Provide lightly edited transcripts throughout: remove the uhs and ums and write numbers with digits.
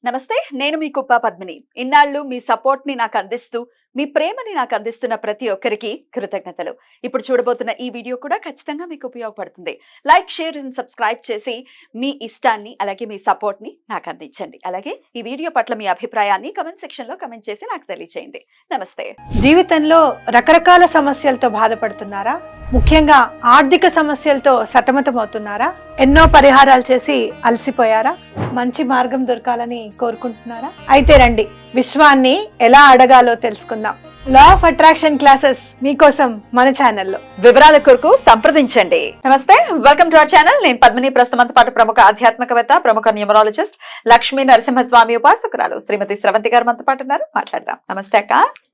నమస్తే, నేను మీ కుప్ప పద్మిని. ఇన్నాళ్ళు మీ సపోర్ట్ ని నాకు అందిస్తూ, మీ ప్రేమని నాకు అందిస్తున్న ప్రతి ఒక్కరికి కృతజ్ఞతలు. ఇప్పుడు చూడబోతున్న ఈ వీడియో కూడా ఖచ్చితంగా మీకు ఉపయోగపడుతుంది. లైక్, షేర్ అండ్ సబ్స్క్రైబ్ చేసి మీ ఇష్టాన్ని అలాగే మీ సపోర్ట్ ని నాకు అందించండి. అలాగే ఈ వీడియో పట్ల మీ అభిప్రాయాన్ని కమెంట్ సెక్షన్ లో కమెంట్ చేసి నాకు తెలియజేయండి. నమస్తే. జీవితంలో రకరకాల సమస్యలతో బాధపడుతున్నారా? ముఖ్యంగా ఆర్థిక సమస్యలతో సతమతమవుతున్నారా? ఎన్నో పరిహారాలు చేసి అలసిపోయారా? మంచి మార్గం దొరకాలని కోరుకుంటున్నారా? అయితే రండి, విశ్వాన్ని ఎలా అడగాలో తెలుసుకుందాం. లా ఆఫ్ అట్రాక్షన్ క్లాసెస్ మీకోసం మన ఛానల్లో. వివరాల కొరకు సంప్రదించండి. నమస్తే, వెల్కమ్ టు అవర్ ఛానల్. నేను పద్మిని. ప్రస్తుతం పాటు ప్రముఖ ఆధ్యాత్మికవేత్త, ప్రముఖ న్యూమరాలజిస్ట్ లక్ష్మీ నరసింహస్వామి ఉపాసకురాలు శ్రీమతి స్రవంతి గారు మనతో పాటు ఉన్నారు. మాట్లాడదాం. నమస్తే అక్క.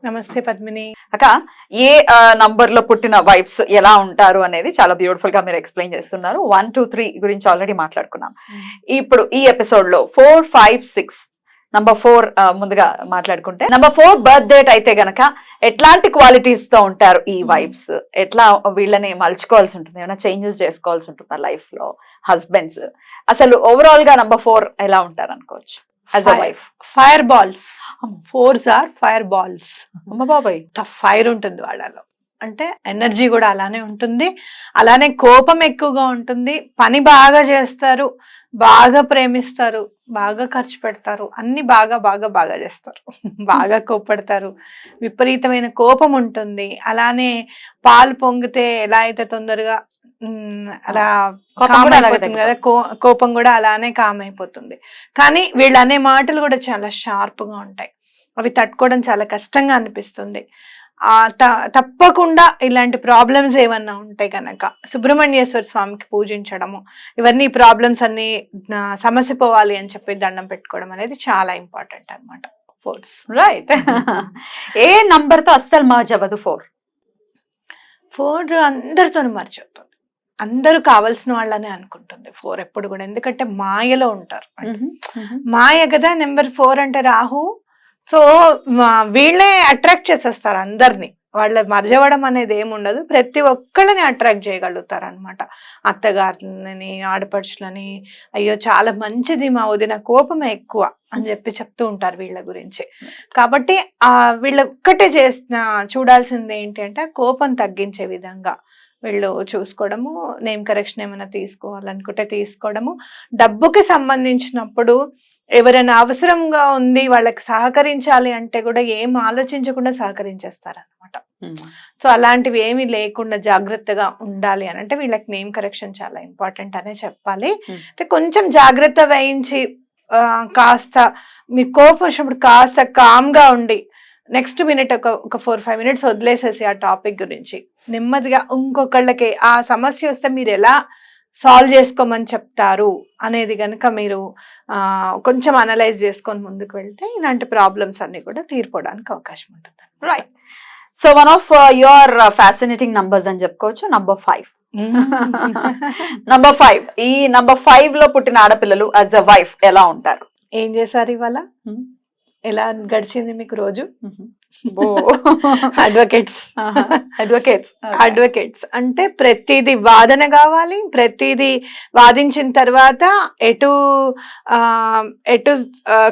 నమస్తే పద్మిని. అక్క, ఏ నంబర్ లో పుట్టిన వైఫ్స్ ఎలా ఉంటారు అనేది చాలా బ్యూటిఫుల్ గా మీరు ఎక్స్ప్లెయిన్ చేస్తున్నారు. 1, 2, 3 గురించి ఆల్రెడీ మాట్లాడుకున్నాం. ఇప్పుడు ఈ ఎపిసోడ్ లో 4, 5, 6 నంబర్ 4 ముందుగా మాట్లాడుకుంటే, నంబర్ 4 బర్త్ డేట్ అయితే గనక ఎట్లాంటి క్వాలిటీస్ తో ఉంటారు ఈ వైఫ్స్? ఎట్లా వీళ్ళని మలుచుకోవాల్సి ఉంటుంది? ఏమైనా చేంజెస్ చేసుకోవాల్సి ఉంటుందా లైఫ్ లో? హస్బెండ్స్ అసలు ఓవరాల్ గా నంబర్ 4 ఎలా ఉంటారు అనుకోవచ్చు as a wife? Fire balls. 4s are fire balls. అమ్మ బాబాయ్, ఫైర్ ఉంటుంది వాళ్ళలో. అంటే ఎనర్జీ కూడా అలానే ఉంటుంది, అలానే కోపం ఎక్కువగా ఉంటుంది, పని బాగా చేస్తారు, బాగా ప్రేమిస్తారు, బాగా ఖర్చు పెడతారు, అన్ని బాగా బాగా బాగా చేస్తారు, బాగా కోపడతారు, విపరీతమైన కోపం ఉంటుంది. అలానే పాలు పొంగితే ఎలా అయితే తొందరగా అలా కామ్ అయిపోతుంది కదా, కోపం కూడా అలానే కామ్ అయిపోతుంది. కానీ వీళ్ళు అనే మాటలు కూడా చాలా షార్ప్ గా ఉంటాయి, అవి తట్టుకోవడం చాలా కష్టంగా అనిపిస్తుంది. తప్పకుండా ఇలాంటి ప్రాబ్లమ్స్ ఏమన్నా ఉంటాయి కనుక సుబ్రహ్మణ్యేశ్వర స్వామికి పూజించడము, ఇవన్నీ ప్రాబ్లమ్స్ అన్ని సమస్య పోవాలి అని చెప్పి దండం పెట్టుకోవడం అనేది చాలా ఇంపార్టెంట్ అనమాట. 4s right. ఏ నంబర్ తో అస్సలు మర్జ్ అవ్వదు 4 అందరితో మర్జ్ అవుతుంది, అందరూ కావాల్సిన వాళ్ళనే అనుకుంటుంది 4 ఎప్పుడు కూడా. ఎందుకంటే మాయలో ఉంటారు, మాయ కదా నెంబర్ 4 అంటే రాహు. సో వీళ్ళే అట్రాక్ట్ చేసేస్తారు అందరినీ. వాళ్ళ మర్జవడం అనేది ఏముండదు, ప్రతి ఒక్కళ్ళని అట్రాక్ట్ చేయగలుగుతారు అనమాట. అత్తగారిని, ఆడపడుచులని, అయ్యో చాలా మంచిది మా వదిన, కోపమే ఎక్కువ అని చెప్పి చెప్తూ ఉంటారు వీళ్ళ గురించి. కాబట్టి వీళ్ళ ఒక్కటే చూడాల్సింది ఏంటి అంటే కోపం తగ్గించే విధంగా వీళ్ళు చూసుకోవడము, నేమ్ కరెక్షన్ ఏమైనా తీసుకోవాలనుకుంటే తీసుకోవడము, డబ్బుకి సంబంధించినప్పుడు ఎవరైనా అవసరంగా ఉంది వాళ్ళకి సహకరించాలి అంటే కూడా ఏం ఆలోచించకుండా సహకరించేస్తారనమాట. సో అలాంటివి ఏమీ లేకుండా జాగ్రత్తగా ఉండాలి అని అంటే వీళ్ళకి నేమ్ కరెక్షన్ చాలా ఇంపార్టెంట్ అనే చెప్పాలి. అయితే కొంచెం జాగ్రత్త వహించి కాస్త మీ కోపం వచ్చినప్పుడు కాస్త కామ్ గా ఉండి నెక్స్ట్ మినిట్ ఒక 4-5 మినిట్స్ వదిలేసేసి ఆ టాపిక్ గురించి నెమ్మదిగా ఇంకొకళ్ళకి ఆ సమస్య వస్తే మీరు ఎలా సాల్వ్ చేసుకోమని చెప్తారు అనేది కనుక మీరు కొంచెం అనలైజ్ చేసుకొని ముందుకు వెళ్తే ఇలాంటి ప్రాబ్లమ్స్ అన్ని కూడా తీరిపోవడానికి అవకాశం ఉంటుంది. Right. So one of your fascinating numbers అని చెప్పుకోవచ్చు నంబర్ 5. నంబర్ 5, ఈ నంబర్ 5 లో పుట్టిన ఆడపిల్లలు యాజ్ అ వైఫ్ ఎలా ఉంటారు? ఏం చేశారు ఇవాళ? ఎలా గడిచింది మీకు రోజు? అడ్వకేట్స్ అంటే ప్రతిదీ వాదన కావాలి, ప్రతిదీ వాదించిన తర్వాత ఎటు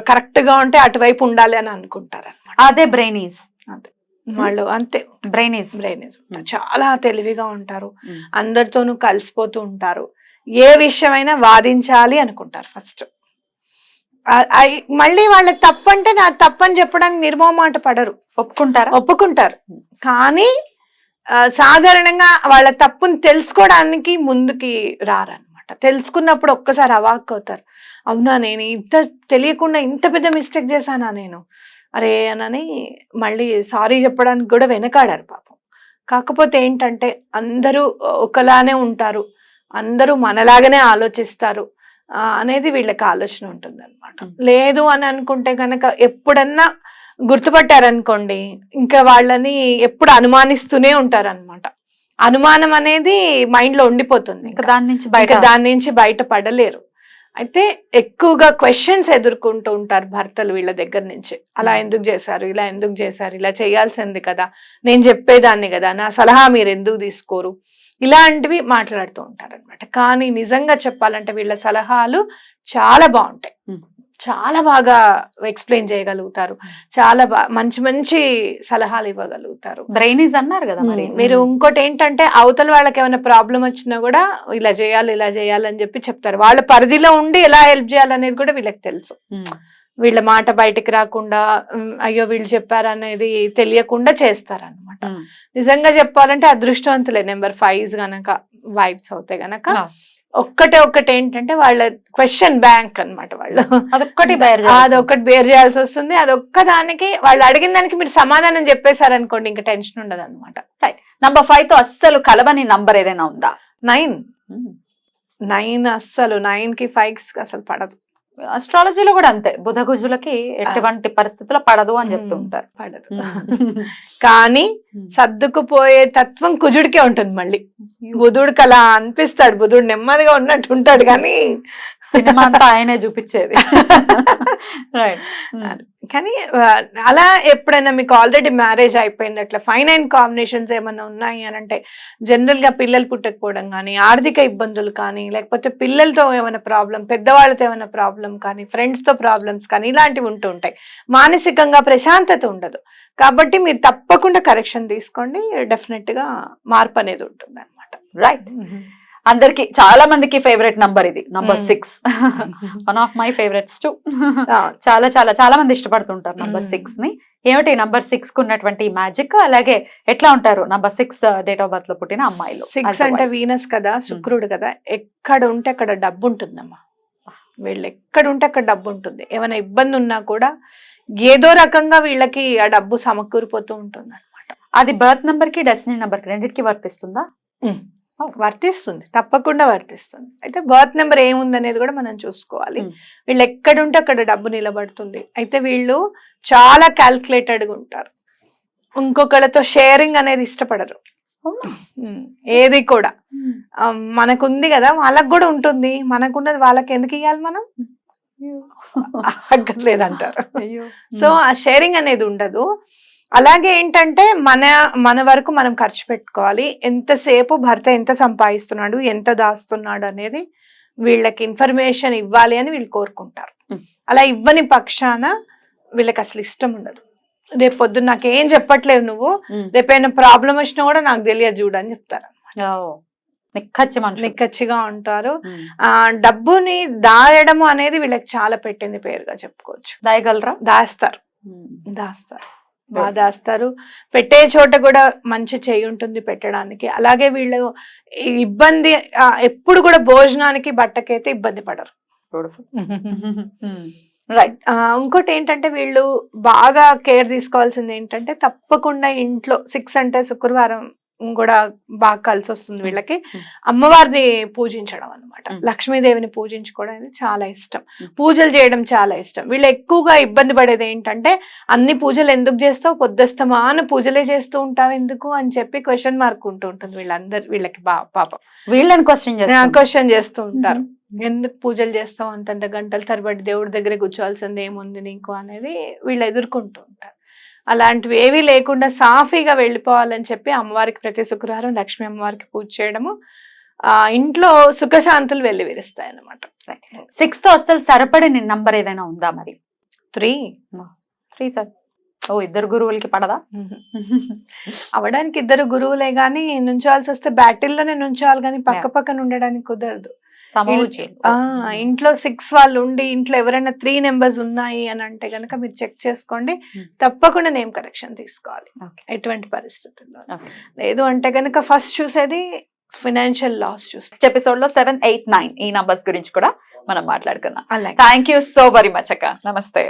కరెక్ట్ గా ఉంటే అటువైపు ఉండాలి అని అనుకుంటారు. అదే బ్రెయినీస్. అదే వాళ్ళు అంతే, బ్రెయినీస్ చాలా తెలివిగా ఉంటారు, అందరితోనూ కలిసిపోతూ ఉంటారు, ఏ విషయమైనా వాదించాలి అనుకుంటారు ఫస్ట్. మళ్ళీ వాళ్ళకి తప్పంటే నాకు తప్పని చెప్పడానికి నిర్మోమాట పడరు, ఒప్పుకుంటారు. కానీ సాధారణంగా వాళ్ళ తప్పుని తెలుసుకోవడానికి ముందుకి రారనమాట. తెలుసుకున్నప్పుడు ఒక్కసారి అవాక్ అవుతారు, అవునా నేను ఇంత తెలియకుండా ఇంత పెద్ద మిస్టేక్ చేశానా నేను, అరే అని మళ్ళీ సారీ చెప్పడానికి కూడా వెనకాడారు పాపం. కాకపోతే ఏంటంటే అందరూ ఒకలానే ఉంటారు, అందరూ మనలాగానే ఆలోచిస్తారు అనేది వీళ్ళకి ఆలోచన ఉంటుంది అనమాట. లేదు అని అనుకుంటే కనుక ఎప్పుడన్నా గుర్తుపట్టారనుకోండి ఇంకా వాళ్ళని ఎప్పుడు అనుమానిస్తూనే ఉంటారనమాట. అనుమానం అనేది మైండ్ లో ఉండిపోతుంది, దాని నుంచి బయటపడలేరు. అయితే ఎక్కువగా క్వశ్చన్స్ ఎదుర్కొంటూ ఉంటారు భర్తలు వీళ్ళ దగ్గర నుంచి. అలా ఎందుకు చేశారు, ఇలా ఎందుకు చేశారు, ఇలా చేయాల్సింది కదా, నేను చెప్పేదాన్ని కదా, నా సలహా మీరు ఎందుకు తీసుకోరు, ఇలాంటివి మాట్లాడుతూ ఉంటారు అనమాట. కానీ నిజంగా చెప్పాలంటే వీళ్ళ సలహాలు చాలా బాగుంటాయి, చాలా బాగా ఎక్స్ప్లెయిన్ చేయగలుగుతారు, చాలా మంచి మంచి సలహాలు ఇవ్వగలుగుతారు. బ్రెయినీస్ అన్నారు కదా మరి. మీరు ఇంకోటి ఏంటంటే అవతల వాళ్ళకి ఏమైనా ప్రాబ్లం వచ్చినా కూడా ఇలా చేయాలి అని చెప్పి చెప్తారు. వాళ్ళ పరిధిలో ఉండి ఎలా హెల్ప్ చేయాలనేది కూడా వీళ్ళకి తెలుసు. వీళ్ళ మాట బయటకు రాకుండా అయ్యో వీళ్ళు చెప్పారనేది తెలియకుండా చేస్తారనమాట. నిజంగా చెప్పాలంటే అదృష్టవంతులే నెంబర్ 5 గనక వైఫ్స్ అవుతే గనక. ఒక్కటి ఏంటంటే వాళ్ళ క్వశ్చన్ బ్యాంక్ అన్నమాట. వాళ్ళు అదొక్కటి బేర్ చేయాల్సి వస్తుంది. అదొక్క దానికి వాళ్ళు అడిగిన దానికి మీరు సమాధానం చెప్పేశారనుకోండి, ఇంకా టెన్షన్ ఉండదు అనమాట. నంబర్ 5 తో అస్సలు కలవని నంబర్ ఏదైనా ఉందా? 9 అస్సలు 9 కి 5 కి అసలు పడదు. అస్ట్రాలజీలో కూడా అంతే, బుధగుజులకి ఎటువంటి పరిస్థితుల్లో పడదు అని చెప్తూ ఉంటారు. పడదు. కానీ సర్దుకుపోయే తత్వం కుజుడికే ఉంటుంది. మళ్ళీ బుధుడికి అలా అనిపిస్తాడు, బుధుడు నెమ్మదిగా ఉన్నట్టు ఉంటాడు కానీ సినిమా అంతా ఆయనే చూపించేది. కానీ అలా ఎప్పుడైనా మీకు ఆల్రెడీ మ్యారేజ్ అయిపోయింది, అట్లా 5-9 కాంబినేషన్స్ ఏమైనా ఉన్నాయి అని అంటే జనరల్ గా పిల్లలు పుట్టకపోవడం కానీ, ఆర్థిక ఇబ్బందులు కానీ, లేకపోతే పిల్లలతో ఏమైనా ప్రాబ్లం, పెద్దవాళ్ళతో ఏమైనా ప్రాబ్లం కానీ, ఫ్రెండ్స్ తో ప్రాబ్లమ్స్ కానీ ఇలాంటివి ఉంటూ ఉంటాయి. మానసికంగా ప్రశాంతత ఉండదు. కాబట్టి మీరు తప్పకుండా కరెక్షన్ తీసుకోండి, డెఫినెట్ గా మార్పు అనేది ఉంటుంది అనమాట. రైట్. అందరికి చాలా మందికి ఫేవరెట్ నంబర్ ఇది, number 6. One of my favourites two. చాలా చాలా చాలా మంది ఇష్టపడుతుంటారు నంబర్ 6 ని. ఏమిటి నంబర్ 6 కు ఉన్నటువంటి మ్యాజిక్, అలాగే ఎట్లా ఉంటారు నంబర్ 6 డేట్ ఆఫ్ బర్త్ లో పుట్టిన అమ్మాయిలు? 6 అంటే వీనస్ కదా, శుక్రుడు కదా, ఎక్కడ ఉంటే అక్కడ డబ్బు ఉంటుందమ్మా. వీళ్ళు ఎక్కడ ఉంటే అక్కడ డబ్బు ఉంటుంది. ఏమైనా ఇబ్బంది ఉన్నా కూడా ఏదో రకంగా వీళ్ళకి ఆ డబ్బు సమకూరిపోతూ ఉంటుంది అనమాట. అది బర్త్ నెంబర్ కి డెస్టినీ నెంబర్ కి రెండింటికి వర్తిస్తుందా? వర్తిస్తుంది, తప్పకుండా వర్తిస్తుంది. అయితే బర్త్ నెంబర్ ఏముందనేది కూడా మనం చూసుకోవాలి. వీళ్ళు ఎక్కడుంటే అక్కడ డబ్బు నిలబడుతుంది. అయితే వీళ్ళు చాలా క్యాల్కులేటెడ్ గా ఉంటారు. ఇంకొకళ్ళతో షేరింగ్ అనేది ఇష్టపడరు. ఏది కూడా మనకుంది కదా వాళ్ళకు కూడా ఉంటుంది, మనకున్నది వాళ్ళకి ఎందుకు ఇవ్వాలి మనం, అక్కర్లేదంటారు. సో ఆ షేరింగ్ అనేది ఉండదు. అలాగే ఏంటంటే మన వరకు మనం ఖర్చు పెట్టుకోవాలి. ఎంతసేపు భర్త ఎంత సంపాదిస్తున్నాడు, ఎంత దాస్తున్నాడు అనేది వీళ్ళకి ఇన్ఫర్మేషన్ ఇవ్వాలి అని వీళ్ళు కోరుకుంటారు. అలా ఇవ్వని పక్షాన వీళ్ళకి అసలు ఇష్టం ఉండదు. రేపు పొద్దున్న నాకేం చెప్పట్లేదు నువ్వు, రేపైనా ప్రాబ్లం వచ్చినా కూడా నాకు తెలియదు చూడు అని చెప్తారు. నిక్కచ్చిగా ఉంటారు. డబ్బుని దాయడం అనేది వీళ్ళకి చాలా పెట్టింది పేరుగా చెప్పుకోవచ్చు. దాయగలరా? దాస్తారు. బాగా దాస్తారు. పెట్టే చోట కూడా మంచి చెయ్యి ఉంటుంది పెట్టడానికి. అలాగే వీళ్ళు ఇబ్బంది ఎప్పుడు కూడా భోజనానికి బట్టకైతే ఇబ్బంది పడరు. రైట్. ఇంకోటి ఏంటంటే వీళ్ళు బాగా కేర్ తీసుకోవాల్సింది ఏంటంటే తప్పకుండా ఇంట్లో 6 అంటే శుక్రవారం కూడా బాగా కలిసి వస్తుంది వీళ్ళకి. అమ్మవారిని పూజించడం అనమాట, లక్ష్మీదేవిని పూజించుకోవడం అనేది చాలా ఇష్టం. పూజలు చేయడం చాలా ఇష్టం. వీళ్ళు ఎక్కువగా ఇబ్బంది పడేది ఏంటంటే అన్ని పూజలు ఎందుకు చేస్తావు, పొద్దుస్తమాన పూజలే చేస్తూ ఉంటావు ఎందుకు అని చెప్పి క్వశ్చన్ మార్క్ ఉంటూ ఉంటుంది వీళ్ళకి. పాపం వీళ్ళని క్వశ్చన్ చేస్తూ ఉంటారు. ఎందుకు పూజలు చేస్తావు అంతంత గంటల తరబడి దేవుడి దగ్గర కూర్చోవాల్సింది ఏముంది నీకు అనేది వీళ్ళు ఎదుర్కొంటూ ఉంటారు. అలాంటివి ఏవీ లేకుండా సాఫీగా వెళ్ళిపోవాలని చెప్పి అమ్మవారికి ప్రతి శుక్రవారం లక్ష్మీ అమ్మవారికి పూజ చేయడము ఇంట్లో సుఖశాంతులు వెళ్ళి విరుస్తాయి అన్నమాట. 6 తో అసలు సరిపడని నంబర్ ఏదైనా ఉందా మరి? 3 సార్. ఇద్దరు గురువులకి పడదా? అవడానికి ఇద్దరు గురువులే గాని నుంచోవాల్సి వస్తే బ్యాటిల్లోనే నుంచోవాలి కానీ పక్క పక్కన ఉండడానికి కుదరదు. ఇంట్లో 6 వాళ్ళు ఉండి ఇంట్లో ఎవరైనా 3 నెంబర్స్ ఉన్నాయి అని అంటే గనక మీరు చెక్ చేసుకోండి, తప్పకుండా నేమ్ కరెక్షన్ తీసుకోవాలి ఎటువంటి పరిస్థితుల్లో. లేదు అంటే గనక ఫస్ట్ చూసేది ఫైనాన్షియల్ లాస్ చూస్తే. ఎపిసోడ్ లో 7, 8, 9 ఈ నంబర్స్ గురించి కూడా మనం మాట్లాడుకుందాం. Thank you so very much అక్క. నమస్తే.